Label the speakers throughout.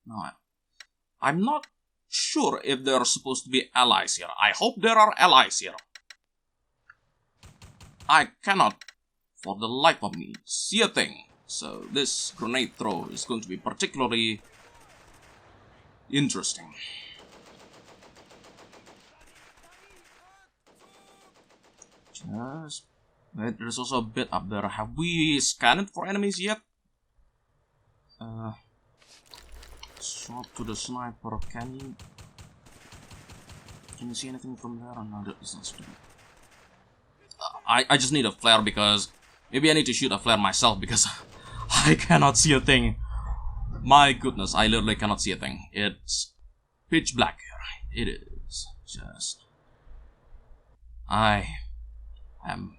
Speaker 1: No, I'm not sure if there are supposed to be allies here. I hope there are allies here. I cannot, for the life of me, see a thing. So this grenade throw is going to be particularly interesting. Just wait, there's also a bit up there. Have we scanned for enemies yet? Swap to the sniper. Can you see anything from there? No, that is not stupid. I just need a flare because maybe I need to shoot a flare myself because I cannot see a thing. My goodness, I literally cannot see a thing. It's pitch black here. It is just. I am.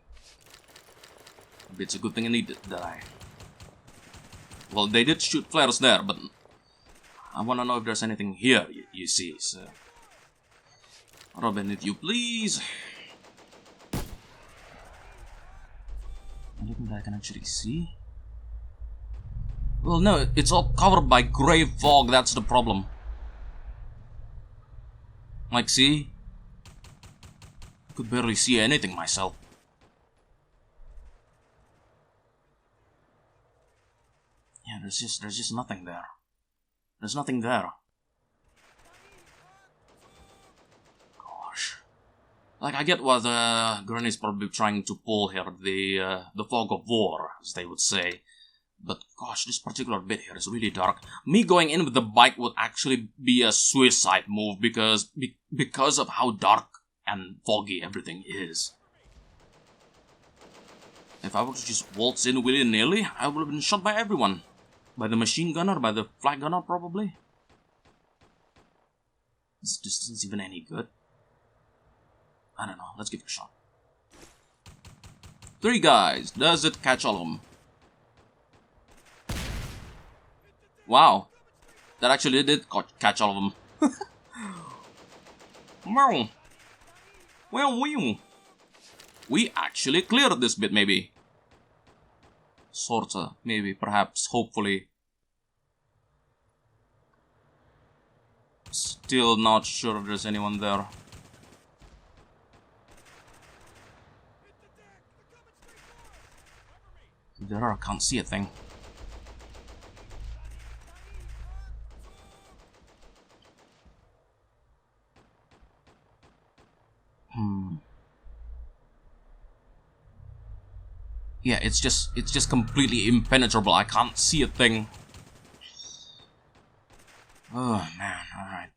Speaker 1: It's a good thing I needed that I. Well, they did shoot flares there, but I want to know if there's anything here. You see, so. Robin, if you please. Anything that I can actually see? Well, no, it's all covered by grey fog, that's the problem. Like, see? I could barely see anything myself. Yeah, there's just nothing there. There's nothing there. Gosh. Like, I get what Granny's probably trying to pull here, the fog of war, as they would say. But gosh, this particular bit here is really dark. Me going in with the bike would actually be a suicide move because of how dark and foggy everything is. If I were to just waltz in willy-nilly, I would have been shot by everyone. By the machine gunner, by the flag gunner, probably. This isn't even any good. I don't know, let's give it a shot. 3 guys, does it catch all of them? Wow, that actually did catch all of them. Well, we actually cleared this bit, maybe. Sorta, maybe, perhaps, hopefully. Still not sure if there's anyone there. There are, I can't see a thing. Yeah, it's just completely impenetrable. I can't see a thing. Oh man, alright.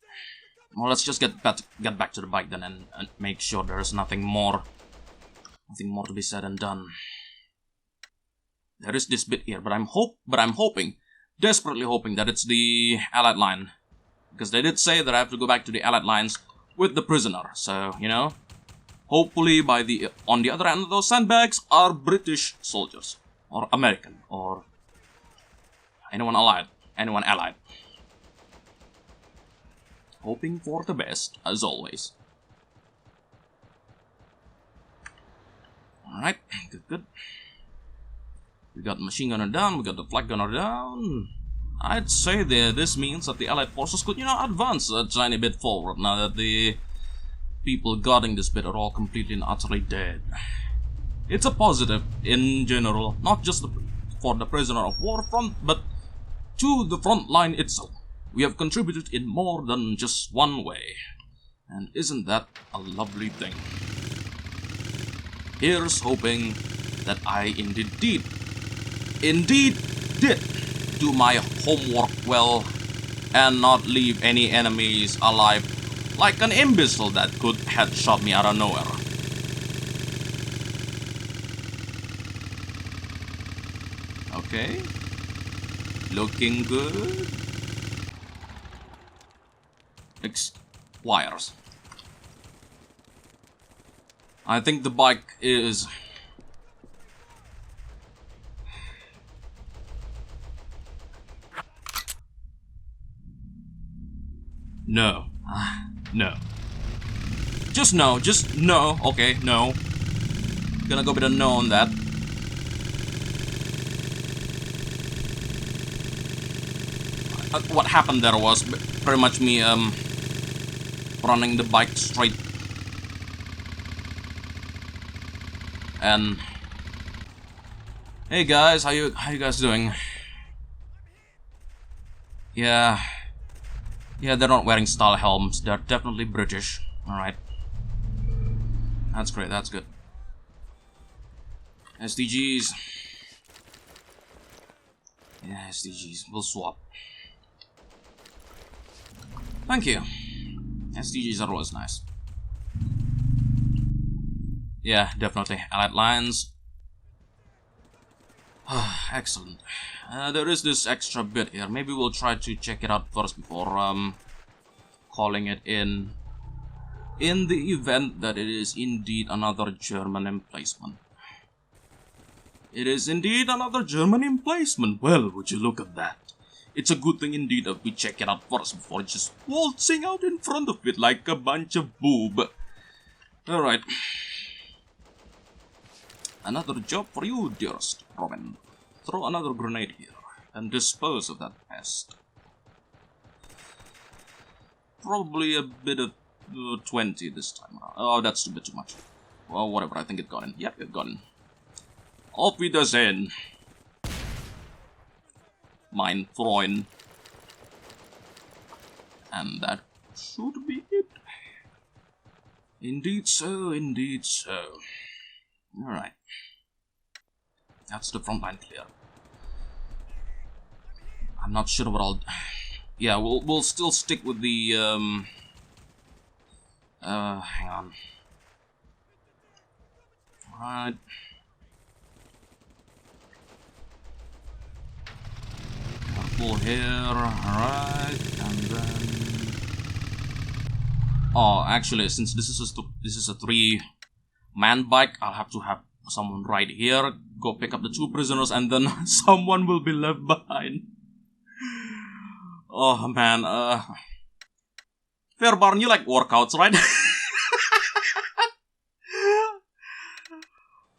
Speaker 1: Well, let's just get back to the bike then and make sure there's nothing more to be said and done. There is this bit here, but I'm hoping, desperately hoping that it's the Allied line. Because they did say that I have to go back to the Allied lines with the prisoner, so, you know. Hopefully on the other end of those sandbags are British soldiers. Or American, or anyone allied. Hoping for the best, as always. Alright, good. We got the machine gunner down, we got the flag gunner down. I'd say this means that the Allied forces could, you know, advance a tiny bit forward now that the people guarding this bit are all completely and utterly dead. It's a positive in general, not just for the prisoner of war front, but to the front line itself. We have contributed in more than just one way. And isn't that a lovely thing? Here's hoping that I indeed did do my homework well and not leave any enemies alive like an imbecile that could headshot me out of nowhere. Okay. Looking good. Wires. I think the bike is... No. No. Just no. Okay, no. Gonna go with a no on that. what happened there was pretty much me running the bike straight. And hey guys, how you guys doing? Yeah, they're not wearing style helms. They're definitely British. All right, that's great. That's good. SDGs. Yeah, SDGs. We'll swap. Thank you. SDGs are always nice. Yeah, definitely. Allied lines. Excellent. There is this extra bit here. Maybe we'll try to check it out first before calling it in. In the event that it is indeed another German emplacement. It is indeed another German emplacement. Well, would you look at that? It's a good thing indeed that we check it out first before just waltzing out in front of it like a bunch of boob. Alright. Another job for you, dearest Robin. Throw another grenade here and dispose of that pest. Probably a bit of 20 this time around. Oh, that's a bit too much. Well, whatever, I think it got in. Yep, it got in. Auf Wiedersehen. Mein Freund. And that should be it. Indeed so, indeed so. Alright. That's the front line clear. I'm not sure what I'll... Yeah, we'll still stick with the, hang on. Alright. Careful here, alright, and then... Oh, actually, since this is a 3-man bike, I'll have to have someone right here, go pick up the 2 prisoners, and then someone will be left behind. Oh man, Fairbarn, you like workouts, right?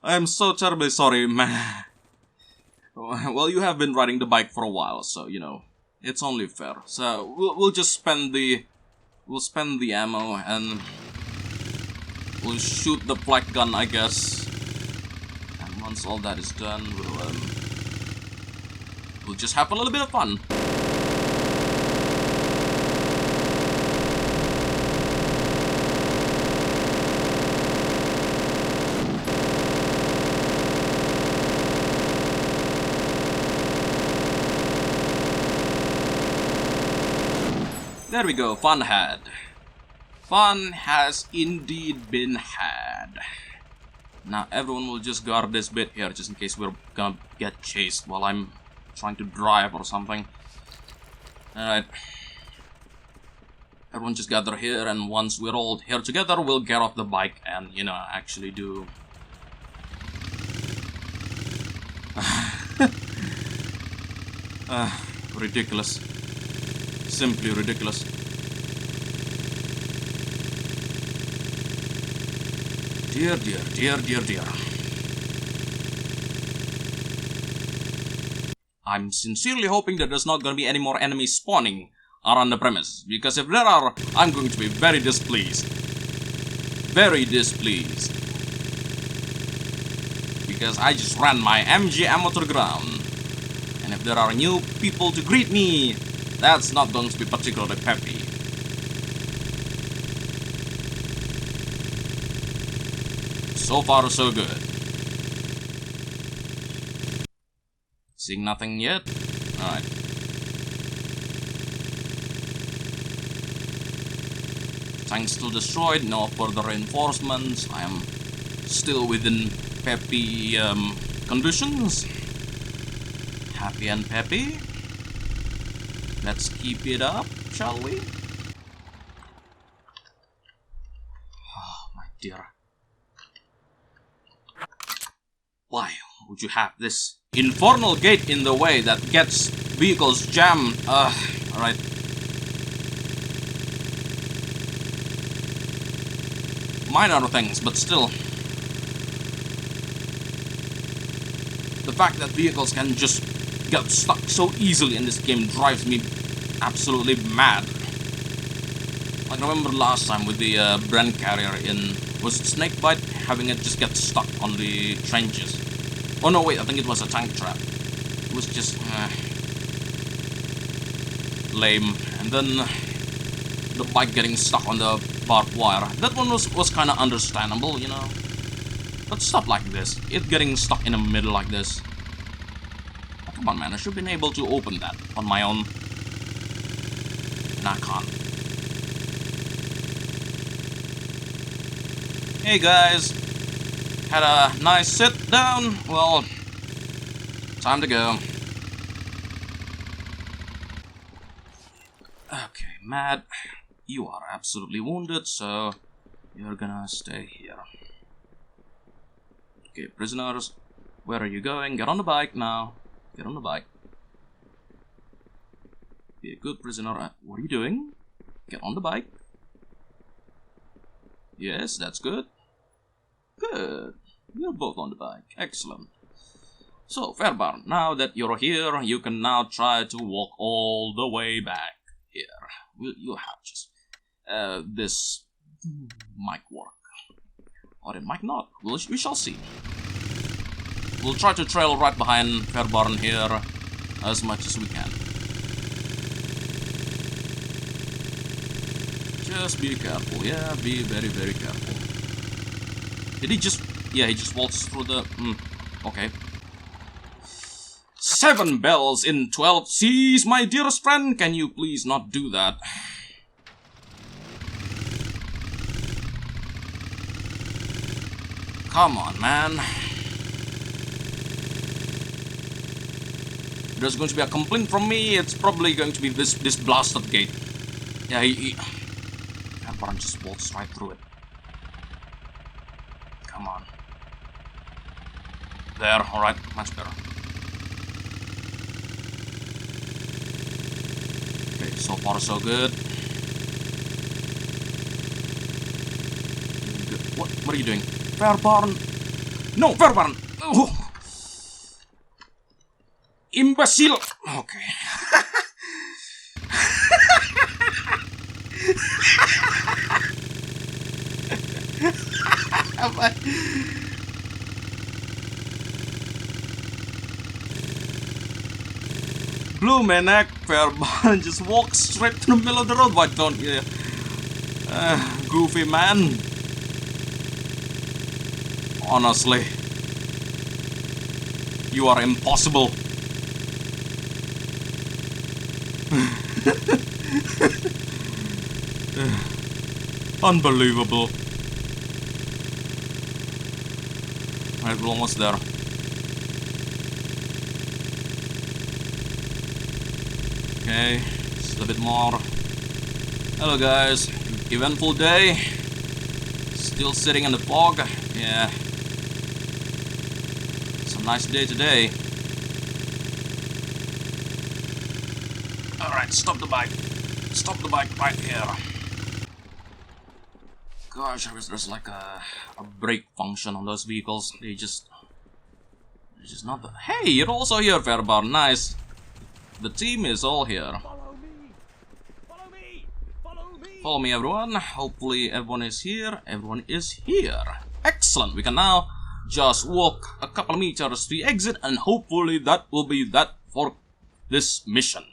Speaker 1: I'm so terribly sorry, man. Well, you have been riding the bike for a while, so you know it's only fair. So we'll just spend the ammo and we'll shoot the flak gun, I guess. And once all that is done, we'll just have a little bit of fun. There we go, fun had. Fun has indeed been had. Now everyone will just guard this bit here, just in case we're gonna get chased while I'm trying to drive or something. Alright. Everyone just gather here, and once we're all here together, we'll get off the bike and, you know, actually do... ridiculous. Simply ridiculous. Dear, dear, dear, dear, dear. I'm sincerely hoping that there's not gonna be any more enemies spawning around the premise, because if there are, I'm going to be very displeased. Very displeased. Because I just ran my MG ammo to the ground. And if there are new people to greet me, that's not going to be particularly peppy. So far, so good. Seeing nothing yet? Alright. Tank still destroyed, no further reinforcements. I am still within peppy conditions. Happy and peppy. Let's keep it up, shall we? Oh, my dear. Why would you have this infernal gate in the way that gets vehicles jammed? Alright. Minor things, but still. The fact that vehicles can just get stuck so easily in this game drives me absolutely mad. Like, remember last time with the Brand carrier in, was it Snakebite? Having it just get stuck on the trenches. Oh no, wait, I think it was a tank trap. It was just lame. And then the bike getting stuck on the barbed wire. That one was kind of understandable, you know. But stuff like this, it getting stuck in the middle like this. Oh, come on, man, I should have been able to open that on my own. And I can't. Hey guys, had a nice sit down. Well, time to go. Okay, Matt, you are absolutely wounded, so you're gonna stay here. Okay, prisoners, where are you going? Get on the bike now. Get on the bike. Be a good prisoner. What are you doing? Get on the bike. Yes, that's good. Good. You're both on the bike. Excellent. So, Fairbairn, now that you're here, you can now try to walk all the way back here. You have just... this might work. Or it might not. We shall see. We'll try to trail right behind Fairbairn here as much as we can. Just be careful, yeah, be very, very careful. Did he just... yeah, he just waltzed through the... okay. 7 bells in 12 seas, my dearest friend, can you please not do that? Come on, man. There's going to be a complaint from me, it's probably going to be this blasted gate. Yeah, Fairbairn just waltzed right through it. Come on. There, alright, much better. Okay, so far so good. What are you doing? Fairbairn! No, Fairbairn! Oh. Imbecile! Okay. Blue Maniac, Fairbairn just walks straight to the middle of the road. Why don't you? Goofy man. Honestly. You are impossible. Unbelievable. Alright, we're almost there. Okay, just a bit more. Hello guys, eventful day. Still sitting in the fog. Yeah. It's a nice day today. Alright, stop the bike. Stop the bike right here. Gosh, I wish there's like a brake function on those vehicles. They're just not the... Hey, you're also here, Fairbairn. Nice. The team is all here.
Speaker 2: Follow me! Follow me! Follow me!
Speaker 1: Follow me, everyone. Hopefully everyone is here. Everyone is here. Excellent. We can now just walk a couple of meters to the exit, and hopefully that will be that for this mission.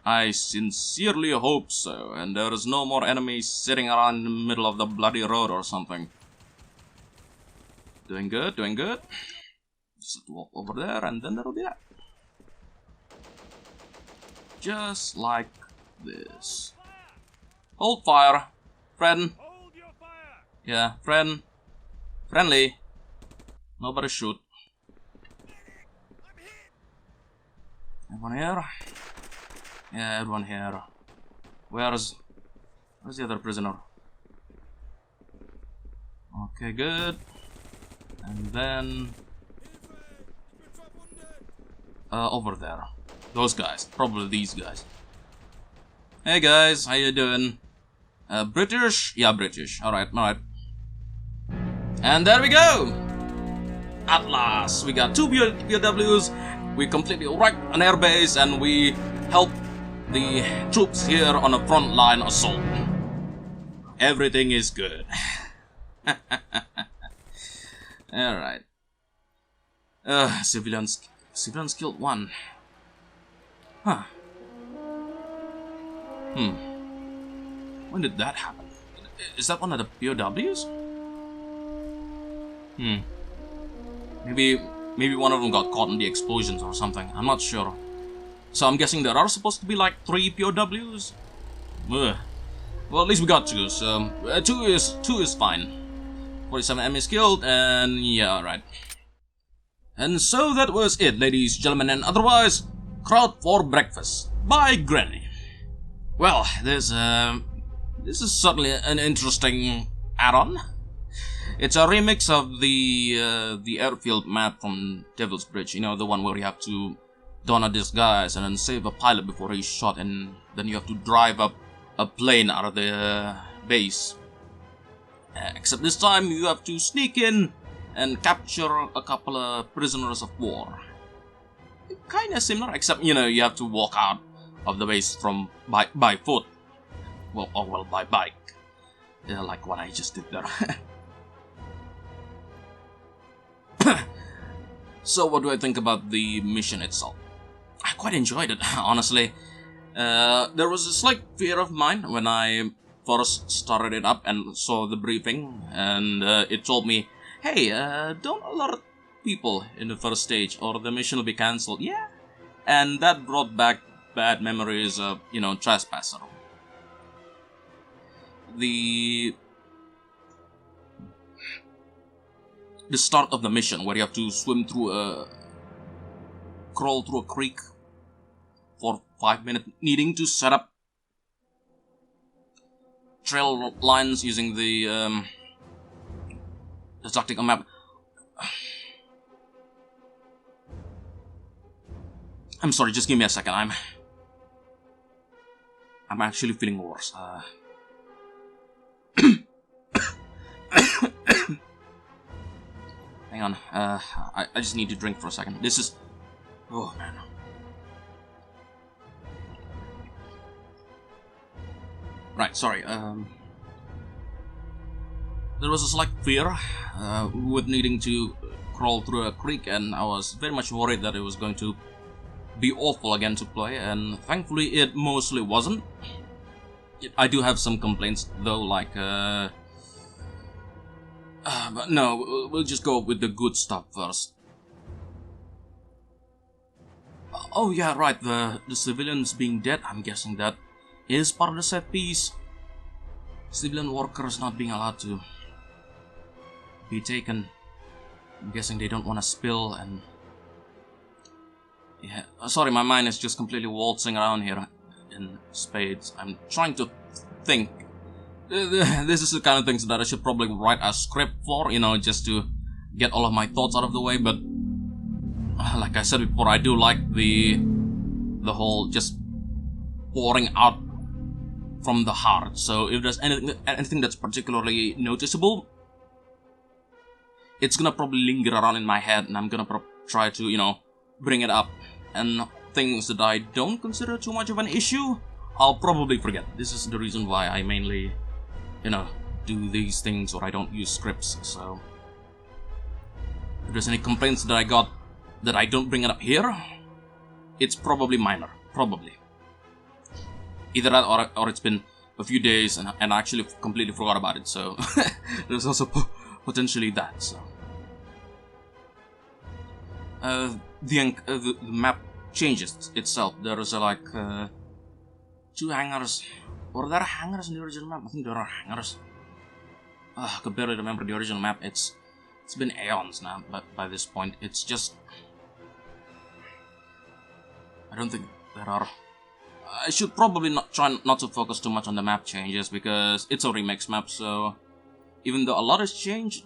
Speaker 1: I sincerely hope so, and there is no more enemies sitting around in the middle of the bloody road or something. Doing good, doing good. Just walk over there, and then that'll be that. Just like this. Hold fire, friend.
Speaker 2: Hold your fire!
Speaker 1: Yeah, friend. Friendly. Nobody shoot. Everyone here? Yeah, everyone here. Where's the other prisoner? Okay, good. And then over there. Those guys. Probably these guys. Hey guys, how you doing? British? Yeah, British. Alright, alright. And there we go! At last, we got 2 POWs. We completely wrecked an airbase and we helped the troops here on a frontline assault. Everything is good. Alright. Civilians killed one. Huh. When did that happen? Is that one of the POWs? Maybe one of them got caught in the explosions or something. I'm not sure. So I'm guessing there are supposed to be like 3 POWs? Ugh. Well, at least we got 2, so 2 is fine. 47 enemies killed, and yeah, right. And so that was it, ladies, gentlemen, and otherwise, Kraut for breakfast by Granny. Well, this is certainly an interesting add-on. It's a remix of the airfield map from Devil's Bridge. You know, the one where you have to don a disguise and then save a pilot before he's shot, and then you have to drive up a plane out of the base. Except this time you have to sneak in and capture a couple of prisoners of war. Kinda similar, except, you know, you have to walk out of the base by foot. Well, by bike. Like what I just did there. So what do I think about the mission itself? I quite enjoyed it, honestly. There was a slight fear of mine when I first started it up and saw the briefing, and it told me, hey, don't alert people in the first stage or the mission will be cancelled. Yeah, and that brought back bad memories of, you know, Trespasser. The start of the mission where you have to crawl through a creek for 5 minutes, needing to set up trail lines using the tactical map. I'm sorry, just give me a second. I'm actually feeling worse. Hang on. I just need to drink for a second. This is... Oh, man. Right, sorry. There was a slight fear with needing to crawl through a creek, and I was very much worried that it was going to be awful again to play, and thankfully it mostly wasn't. I do have some complaints though, like but no, we'll just go with the good stuff first. Oh yeah, right, the civilians being dead, I'm guessing that is part of the set piece. Civilian workers not being allowed to be taken. I'm guessing they don't want to spill, and yeah, sorry, my mind is just completely waltzing around here in spades. I'm trying to think. This is the kind of things that I should probably write a script for, you know, just to get all of my thoughts out of the way, but like I said before, I do like the whole just pouring out from the heart. So if there's anything that's particularly noticeable, it's gonna probably linger around in my head, and I'm gonna try to, you know, bring it up. And things that I don't consider too much of an issue, I'll probably forget. This is the reason why I mainly, you know, do these things, or I don't use scripts. So if there's any complaints that I got that I don't bring it up here, it's probably minor. Probably. Either that, or it's been a few days and I actually completely forgot about it. So there's also potentially that. So the map changes itself. There is like 2 hangars. Were there hangars in the original map? I think there are hangars. I could barely remember the original map. It's been aeons now, but by this point, it's just... I don't think there are... I should probably try not to focus too much on the map changes, because it's a remix map, so... Even though a lot has changed,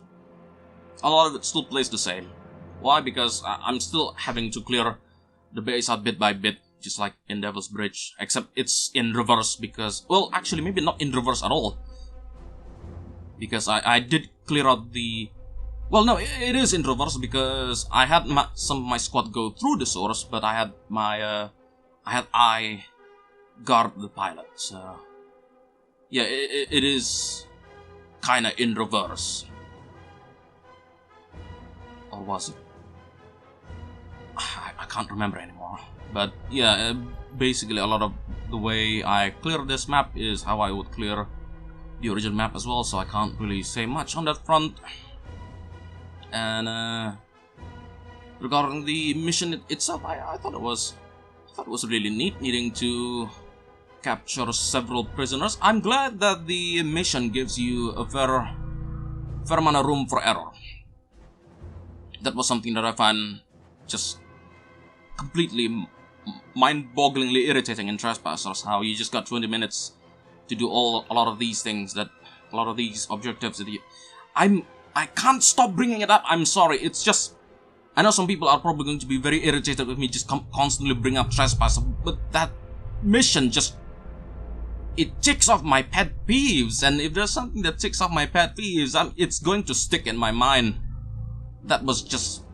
Speaker 1: a lot of it still plays the same. Why? Because I'm still having to clear the base out bit by bit, just like in Devil's Bridge, except it's in reverse because... Well, actually, maybe not in reverse at all. Because I did clear out the... Well, no, it is in reverse because I had some of my squad go through the source, but I had my... I guard the pilot. So yeah, it is kinda in reverse. Or was it? I can't remember anymore. But yeah, basically a lot of the way I clear this map is how I would clear the original map as well, so I can't really say much on that front. And regarding the mission itself, I thought it was really neat, needing to capture several prisoners. I'm glad that the mission gives you a fair amount of room for error. That was something that I find just completely mind-bogglingly irritating in Trespassers, how you just got 20 minutes to do a lot of these things, a lot of these objectives that I can't stop bringing it up, I'm sorry, it's just, I know some people are probably going to be very irritated with me just constantly bring up Trespasser, but that mission just, it ticks off my pet peeves, and if there's something that ticks off my pet peeves, it's going to stick in my mind. That was just,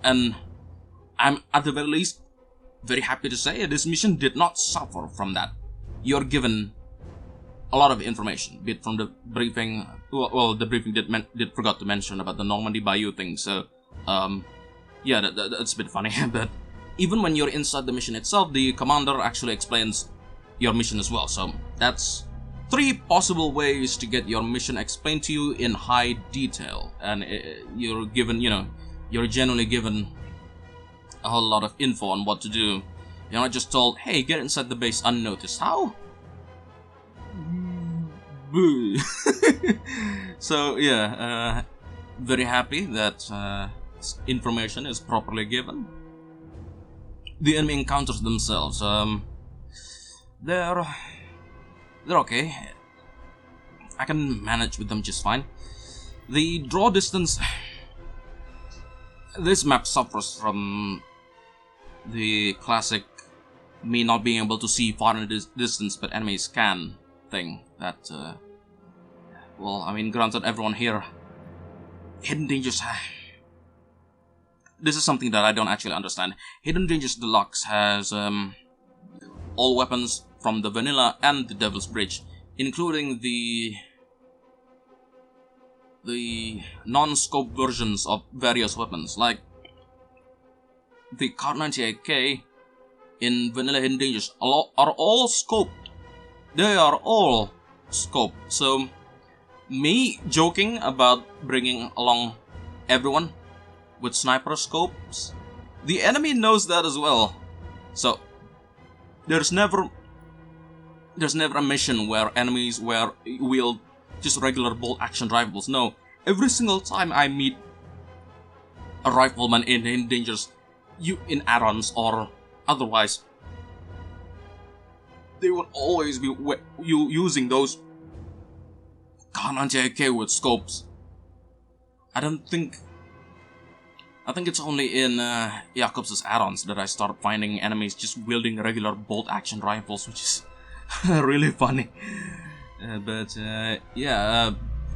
Speaker 1: and I'm at the very least very happy to say this mission did not suffer from that. You're given a lot of information, be it from the briefing. Well, the briefing did forgot to mention about the Normandy Bayou thing. So, yeah, that's a bit funny. But even when you're inside the mission itself, the commander actually explains your mission as well. So that's 3 possible ways to get your mission explained to you in high detail, and you're given, you're genuinely given a whole lot of info on what to do. You're not just told, hey, get inside the base unnoticed. How? So yeah, very happy that information is properly given. The enemy encounters themselves, they're okay. I can manage with them just fine. The draw distance, this map suffers from the classic me not being able to see far in the distance but enemies can thing. That, well, I mean, granted, everyone here, Hidden Dangers, this is something that I don't actually understand. Hidden Dangers Deluxe has all weapons from the Vanilla and the Devil's Bridge, including the non-scope versions of various weapons, like the Kar 98K in Vanilla Hidden Dangers are all scoped. They are all scoped. So, me joking about bringing along everyone with sniper scopes, the enemy knows that as well. So, there's never a mission where enemies wield just regular bolt action rifles. No, every single time I meet a rifleman in Dangers, in add-ons or otherwise, they will always be using those Kar 98K with scopes. I think it's only in Jakobs' add-ons that I started finding enemies just wielding regular bolt action rifles, which is really funny. Yeah,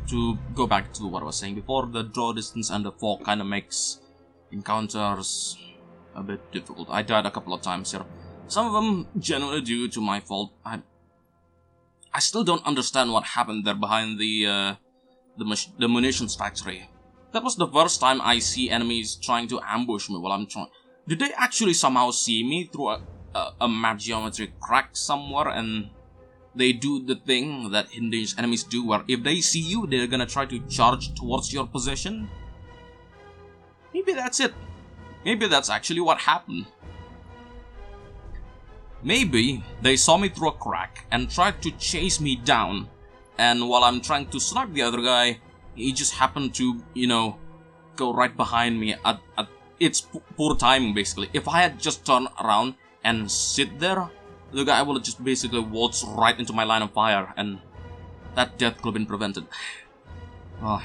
Speaker 1: to go back to what I was saying before, the draw distance and the fog kind of makes encounters a bit difficult. I died a couple of times here. Some of them genuinely due to my fault. I still don't understand what happened there behind the munitions factory. That was the first time I see enemies trying to ambush me while I'm trying. Did they actually somehow see me through a map geometry crack somewhere, and they do the thing that Hidden Dangers enemies do, where if they see you, they're gonna try to charge towards your position? Maybe that's it. Maybe that's actually what happened. Maybe they saw me through a crack and tried to chase me down, and while I'm trying to snipe the other guy, he just happened to, go right behind me at it's poor timing, basically. If I had just turned around and sit there, the guy would have just basically waltzed right into my line of fire, and that death could have been prevented. Well,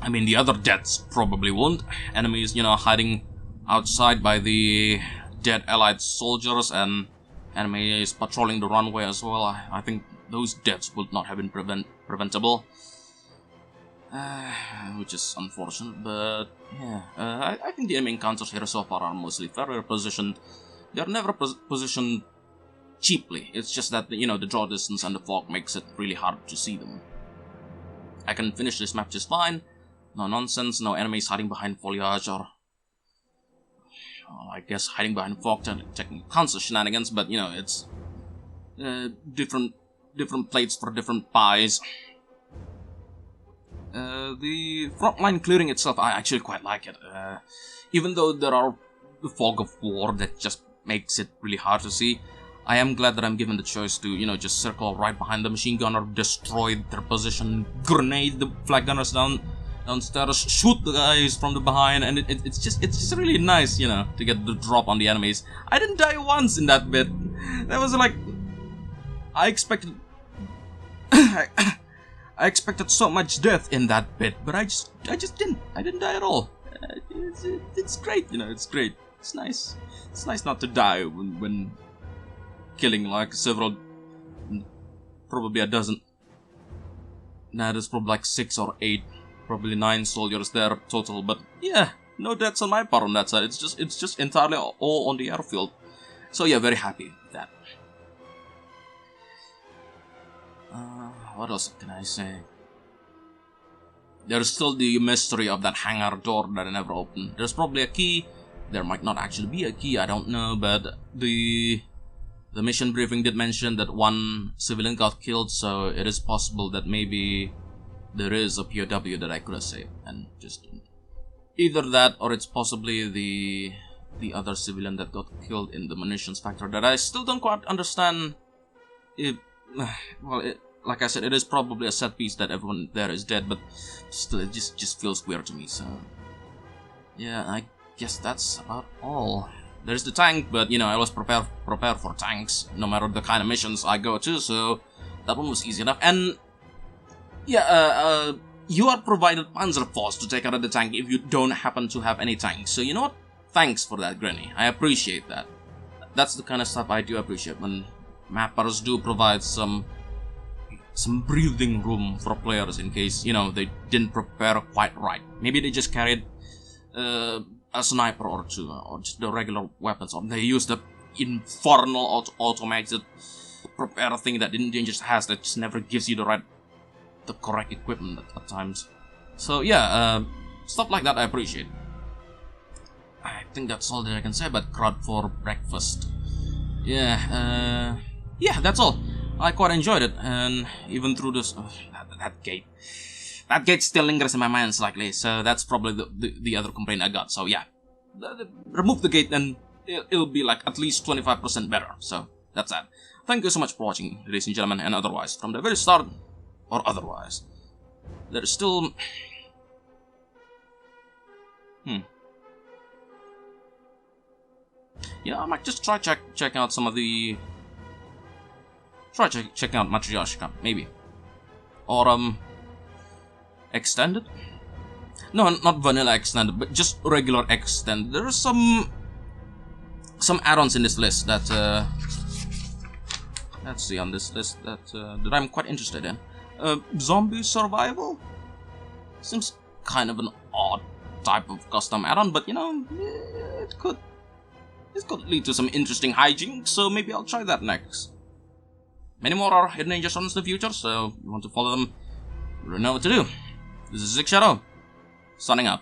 Speaker 1: I mean, the other deaths probably won't. Enemies, hiding outside by the dead allied soldiers, and enemies patrolling the runway as well. I think those deaths would not have been preventable. Which is unfortunate, but yeah. I think the enemy encounters here so far are mostly fairly positioned. they're never positioned cheaply. It's just that, you know, the draw distance and the fog makes it really hard to see them. I can finish this map just fine. No nonsense, no enemies hiding behind foliage or... I guess hiding behind fog technically counts as shenanigans, but, you know, it's... different plates for different pies. The frontline clearing itself, I actually quite like it. Even though there are the fog of war that just makes it really hard to see, I am glad that I'm given the choice to, you know, just circle right behind the machine gunner, destroy their position, grenade the flag gunners downstairs, shoot the guys from the behind, and it's just really nice, you know, to get the drop on the enemies. I didn't die once in that bit. That was like, I expected I expected so much death in that bit, but I just didn't. I didn't die at all. It's great, you know. It's great. It's nice. It's nice not to die when killing like several, probably a dozen. Nah, there's probably like 6 or 8, probably 9 soldiers there total. But yeah, no deaths on my part on that side. It's just entirely all on the airfield. So yeah, very happy with that. What else can I say? There's still the mystery of that hangar door that I never opened. There's probably a key. There might not actually be a key, I don't know, but the mission briefing did mention that 1 civilian got killed, so it is possible that maybe there is a POW that I could have saved and just didn't. Either that, or it's possibly the other civilian that got killed in the munitions factory that I still don't quite understand if... Well, like I said, it is probably a set piece that everyone there is dead, but still, it just feels weird to me, so... Yeah, I guess that's about all. There's the tank, but, you know, I was prepared for tanks, no matter the kind of missions I go to, so... That one was easy enough, and... Yeah, you are provided Panzer Force to take out of the tank if you don't happen to have any tanks, so you know what? Thanks for that, Granny. I appreciate that. That's the kind of stuff I do appreciate, when mappers do provide some breathing room for players in case, you know, they didn't prepare quite right. Maybe they just carried a sniper or 2, or just the regular weapons, or they used the infernal automated prepare thing that Indian just has, that just never gives you the correct equipment at times. So yeah, stuff like that I appreciate. I think that's all that I can say about Kraut for breakfast. Yeah, that's all. I quite enjoyed it, and even through this... that gate. That gate still lingers in my mind slightly, so that's probably the other complaint I got. So yeah, remove the gate and it'll be like at least 25% better. So that's that. Thank you so much for watching, ladies and gentlemen, and otherwise. From the very start, or otherwise, there is still... Yeah, I might just try check out some of the... Try checking out Matryoshka, maybe. Or, Extended? No, not Vanilla Extended, but just regular Extended. There are some add-ons in this list that, let's see, on this list that I'm quite interested in. Zombie Survival? Seems kind of an odd type of custom add-on, but, you know, it could lead to some interesting hijinks, so maybe I'll try that next. Many more are hidden danger zones in the future, so if you want to follow them, you know what to do. This is Zig Shadow, signing out.